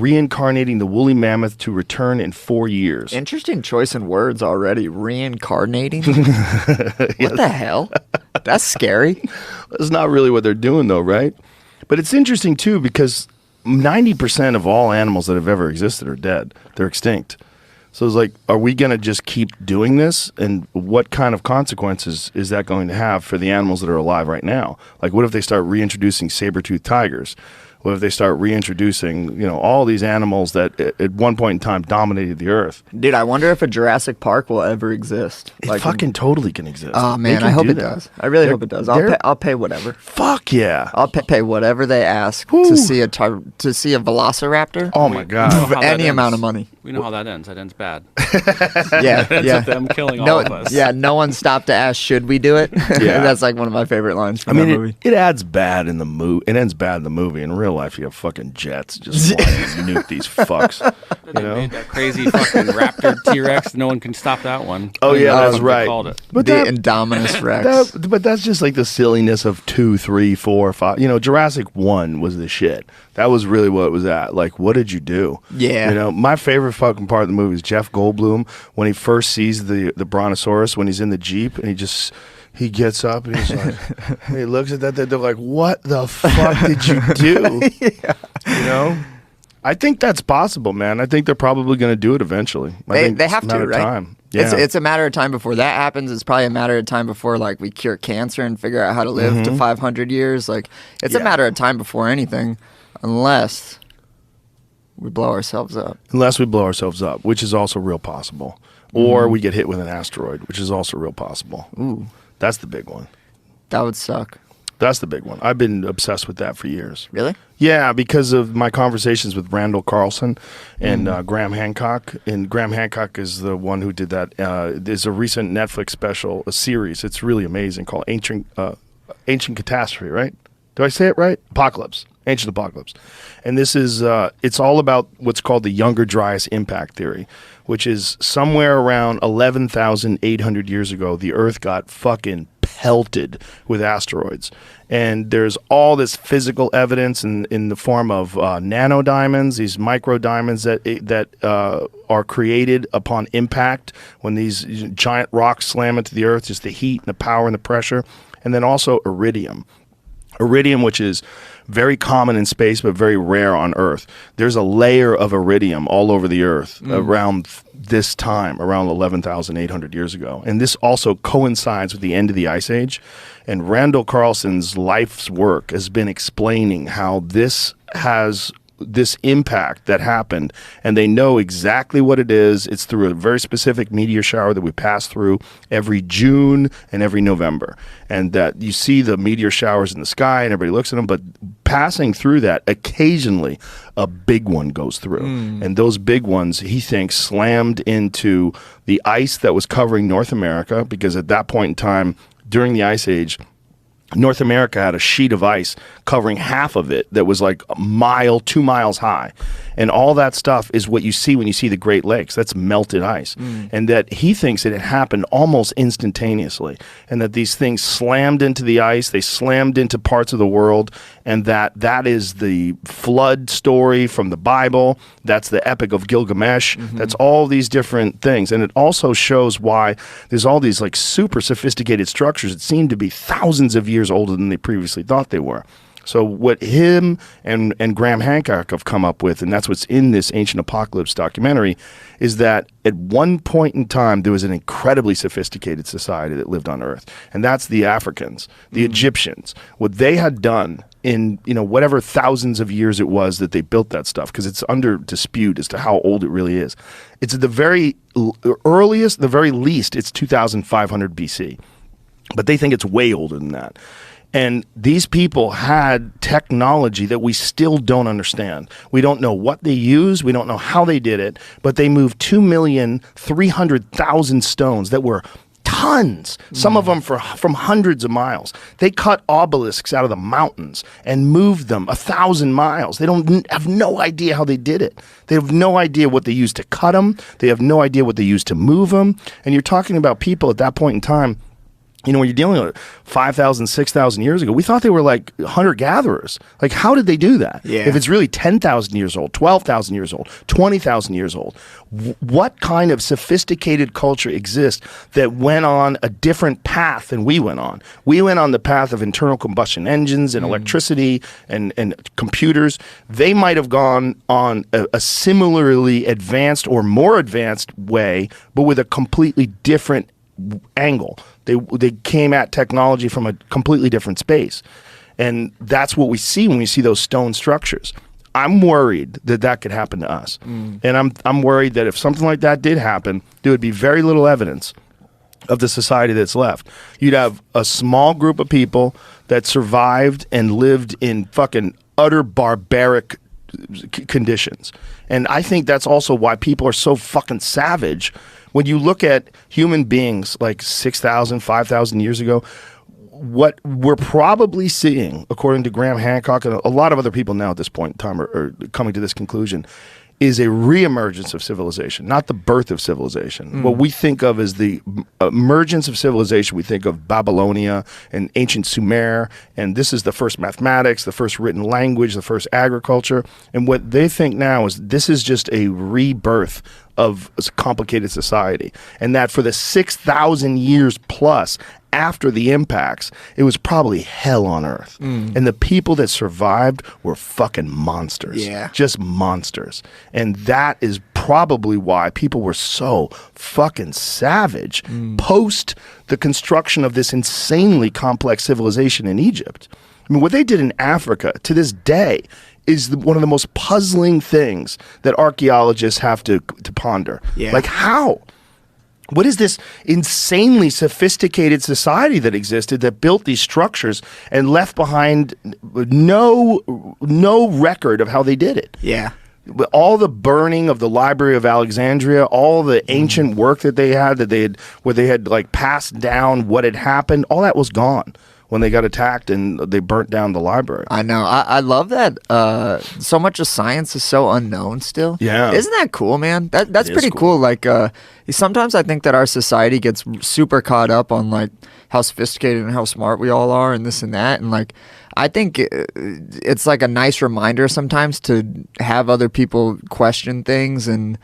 reincarnating the woolly mammoth to return in 4 years. Interesting choice in words already. Reincarnating? What the hell? That's scary. That's not really what they're doing, though, right? But it's interesting, too, because 90% of all animals that have ever existed are dead. They're extinct. So it's like, are we going to just keep doing this? And what kind of consequences is that going to have for the animals that are alive right now? Like, what if they start reintroducing saber-toothed tigers? What if they start reintroducing, all these animals that at one point in time dominated the earth? Dude, I wonder if a Jurassic Park will ever exist. It fucking totally can exist. Oh, man, I hope it does. I really hope it does. I'll pay whatever. Fuck yeah. I'll pay whatever they ask to see a velociraptor. Oh, my God. For any amount of money. We know how that ends. That ends bad. Yeah, Ends with them killing all of us. Yeah, no one stopped to ask, should we do it? Yeah. That's like one of my favorite lines from that movie. It adds bad in the movie. It ends bad in the movie. In real life, you have fucking jets just flying and nuke these fucks. They made that crazy fucking raptor T-Rex. No one can stop that one. Oh, yeah, that's right. Called it. But the Indominus Rex. But that's just like the silliness of 2, 3, 4, 5. Jurassic 1 was the shit. That was really what it was at. Like, what did you do? Yeah. My favorite fucking part of the movie is Jeff Goldblum when he first sees the Brontosaurus when he's in the Jeep and he gets up and he's like, he looks at that, they're like, what the fuck did you do? Yeah. I think that's possible, man. I think they're probably going to do it eventually. They have to, right? Time. Yeah. It's a matter of time before that happens. It's probably a matter of time before we cure cancer and figure out how to live to 500 years. It's a matter of time before anything, unless we blow ourselves up. Which is also real possible. Or we get hit with an asteroid, which is also real possible. Ooh. That's the big one. That would suck. That's the big one. I've been obsessed with that for years. Really? Yeah, because of my conversations with Randall Carlson and Graham Hancock. And Graham Hancock is the one who did that. There's a recent Netflix special, a series. It's really amazing called Ancient Catastrophe, right? Do I say it right? Apocalypse. Ancient Apocalypse. And this is, it's all about what's called the Younger Dryas Impact Theory, which is somewhere around 11,800 years ago, the Earth got fucking pelted with asteroids. And there's all this physical evidence in the form of nanodiamonds, these micro diamonds that are created upon impact when these giant rocks slam into the Earth, just the heat and the power and the pressure. And then also iridium. Iridium, which is very common in space but very rare on Earth. There's a layer of iridium all over the Earth around this time, around 11,800 years ago. And this also coincides with the end of the Ice Age. And Randall Carlson's life's work has been explaining how this has this impact that happened, and they know exactly what it is. It's through a very specific meteor shower that we pass through every June and every November, and that you see the meteor showers in the sky and everybody looks at them, but passing through that, occasionally a big one goes through. And those big ones, he thinks, slammed into the ice that was covering North America, because at that point in time, during the Ice Age, North America had a sheet of ice covering half of it that was like 2 miles high. And all that stuff is what you see when you see the Great Lakes. That's melted ice. And that he thinks that it happened almost instantaneously. And that these things slammed into the ice, they slammed into parts of the world, and that is the flood story from the Bible. That's the Epic of Gilgamesh. That's all these different things. And it also shows why there's all these like super sophisticated structures that seem to be thousands of years older than they previously thought they were. So what him and Graham Hancock have come up with, and that's what's in this Ancient Apocalypse documentary, is that at one point in time there was an incredibly sophisticated society that lived on Earth, and that's the Africans, the Egyptians. What they had done in whatever thousands of years it was that they built that stuff, because it's under dispute as to how old it really is. It's at the very earliest, the very least, it's 2,500 BC. But they think it's way older than that. And these people had technology that we still don't understand. We don't know what they used. We don't know how they did it. But they moved 2,300,000 stones that were tons, some of them from hundreds of miles. They cut obelisks out of the mountains and moved them 1,000 miles. They have no idea how they did it. They have no idea what they used to cut them. They have no idea what they used to move them. And you're talking about people at that point in time You know, when you're dealing with 5,000, 6,000 years ago, we thought they were like hunter-gatherers. Like, how did they do that? Yeah. If it's really 10,000 years old, 12,000 years old, 20,000 years old, what kind of sophisticated culture exists that went on a different path than we went on? We went on the path of internal combustion engines and electricity and computers. They might have gone on a similarly advanced or more advanced way, but with a completely different angle. They came at technology from a completely different space, and that's what we see when we see those stone structures. I'm worried that that could happen to us, and I'm worried that if something like that did happen, there would be very little evidence of the society that's left. You'd have a small group of people that survived and lived in fucking utter barbaric conditions, and I think that's also why people are so fucking savage. When you look at human beings like 6,000, 5,000 years ago, what we're probably seeing, according to Graham Hancock and a lot of other people now at this point in time are coming to this conclusion, is a reemergence of civilization, not the birth of civilization. What we think of as the emergence of civilization, we think of Babylonia and ancient Sumer, and this is the first mathematics, the first written language, the first agriculture. And what they think now is this is just a rebirth of a complicated society, and that for the 6,000 years plus after the impacts, it was probably hell on earth. And the people that survived were fucking monsters. Yeah. Just monsters. And that is probably why people were so fucking savage post the construction of this insanely complex civilization in Egypt. I mean, what they did in Africa to this day is one of the most puzzling things that archaeologists have to ponder. Yeah. Like, how? What is this insanely sophisticated society that existed that built these structures and left behind no record of how they did it? Yeah. All the burning of the Library of Alexandria, all the ancient work that they had, where they had like passed down what had happened, all that was gone when they got attacked and they burnt down the library. I know. I love that so much of science is so unknown still. Yeah. Isn't that cool, man? That's pretty cool. cool. Like, sometimes I think that our society gets super caught up on, like, how sophisticated and how smart we all are and this and that. And, like, I think it's, like, a nice reminder sometimes to have other people question things and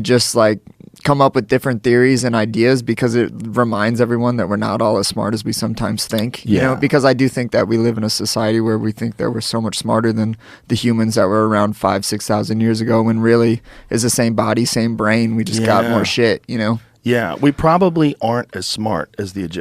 just, like, come up with different theories and ideas, because it reminds everyone that we're not all as smart as we sometimes think. You know, because I do think that we live in a society where we think that we're so much smarter than the humans that were around 5,000-6,000 years ago, when really is the same body, same brain. We just got more shit, you know? Yeah, we probably aren't as smart as the Egyptians.